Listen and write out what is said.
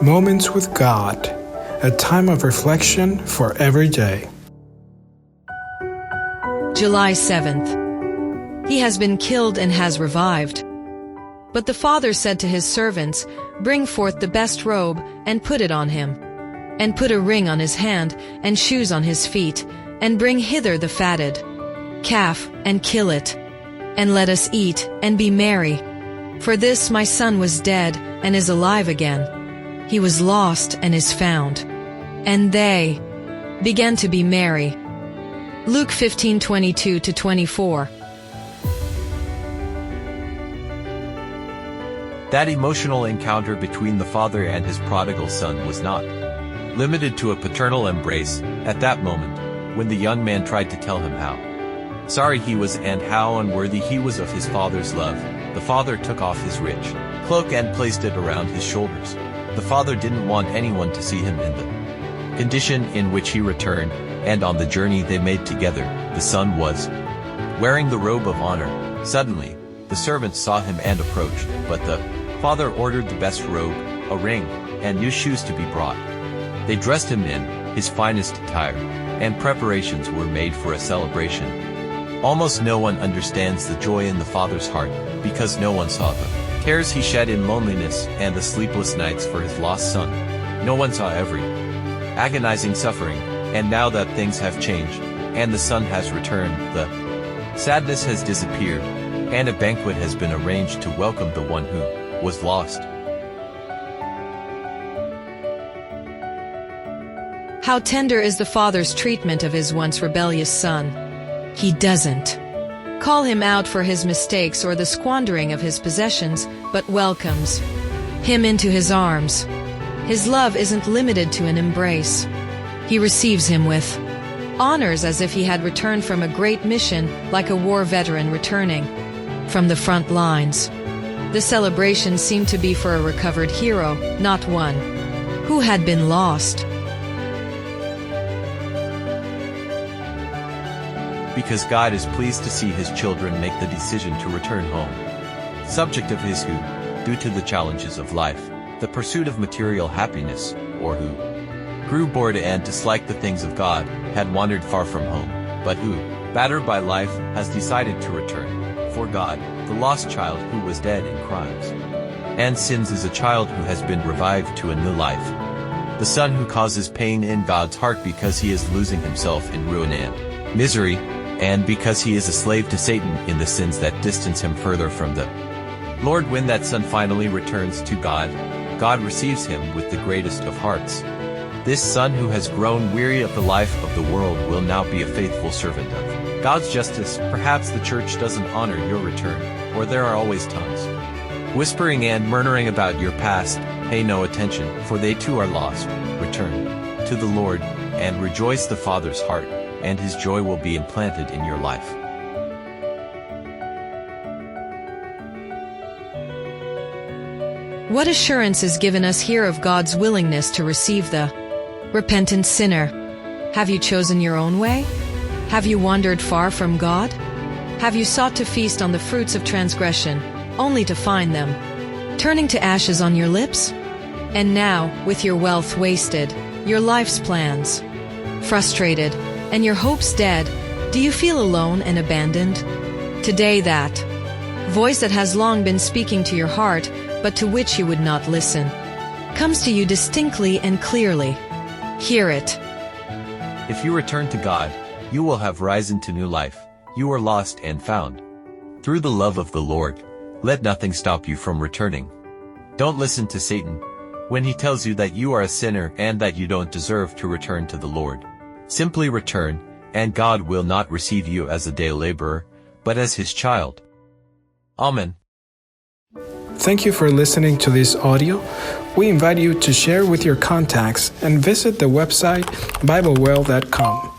Moments with God, a time of reflection for every day. July 7th. He has been killed and has revived. But the father said to his servants, "Bring forth the best robe, and put it on him. And put a ring on his hand, and shoes on his feet, and bring hither the fatted calf, and kill it. And let us eat, and be merry. For this my son was dead, and is alive again. He was lost, and is found." And they began to be merry. Luke 15:22-24. That emotional encounter between the father and his prodigal son was not limited to a paternal embrace. At that moment, when the young man tried to tell him how sorry he was and how unworthy he was of his father's love, the father took off his rich cloak and placed it around his shoulders. The father didn't want anyone to see him in the condition in which he returned, and on the journey they made together, the son was wearing the robe of honor. Suddenly, the servants saw him and approached, but the father ordered the best robe, a ring, and new shoes to be brought. They dressed him in his finest attire, and preparations were made for a celebration. Almost no one understands the joy in the father's heart, because no one saw the tears he shed in loneliness and the sleepless nights for his lost son. No one saw every agonizing suffering, and now that things have changed, and the son has returned, the sadness has disappeared, and a banquet has been arranged to welcome the one who was lost. How tender is the father's treatment of his once rebellious son. He doesn't call him out for his mistakes or the squandering of his possessions, but welcomes him into his arms. His love isn't limited to an embrace. He receives him with honors as if he had returned from a great mission, like a war veteran returning from the front lines. The celebration seemed to be for a recovered hero, not one who had been lost. Because God is pleased to see his children make the decision to return home. Subject of his who, due to the challenges of life, the pursuit of material happiness, or who grew bored and disliked the things of God, had wandered far from home, but who, battered by life, has decided to return. For God, the lost child who was dead in crimes and sins is a child who has been revived to a new life. The son who causes pain in God's heart because he is losing himself in ruin and misery, and because he is a slave to Satan in the sins that distance him further from the Lord. When that son finally returns to God, God receives him with the greatest of hearts. This son who has grown weary of the life of the world will now be a faithful servant of God's justice. Perhaps the church doesn't honor your return, or there are always tongues whispering and murmuring about your past. Pay no attention, for they too are lost. Return to the Lord, and rejoice the Father's heart, and his joy will be implanted in your life. What assurance is given us here of God's willingness to receive the repentant sinner? Have you chosen your own way? Have you wandered far from God? Have you sought to feast on the fruits of transgression, only to find them turning to ashes on your lips? And now, with your wealth wasted, your life's plans frustrated, and your hopes dead, do you feel alone and abandoned? Today that voice that has long been speaking to your heart, but to which you would not listen, comes to you distinctly and clearly. Hear it. If you return to God, you will have risen to new life. You are lost and found. Through the love of the Lord, let nothing stop you from returning. Don't listen to Satan when he tells you that you are a sinner and that you don't deserve to return to the Lord. Simply return, and God will not receive you as a day laborer, but as his child. Amen. Thank you for listening to this audio. We invite you to share with your contacts and visit the website BibleWell.com.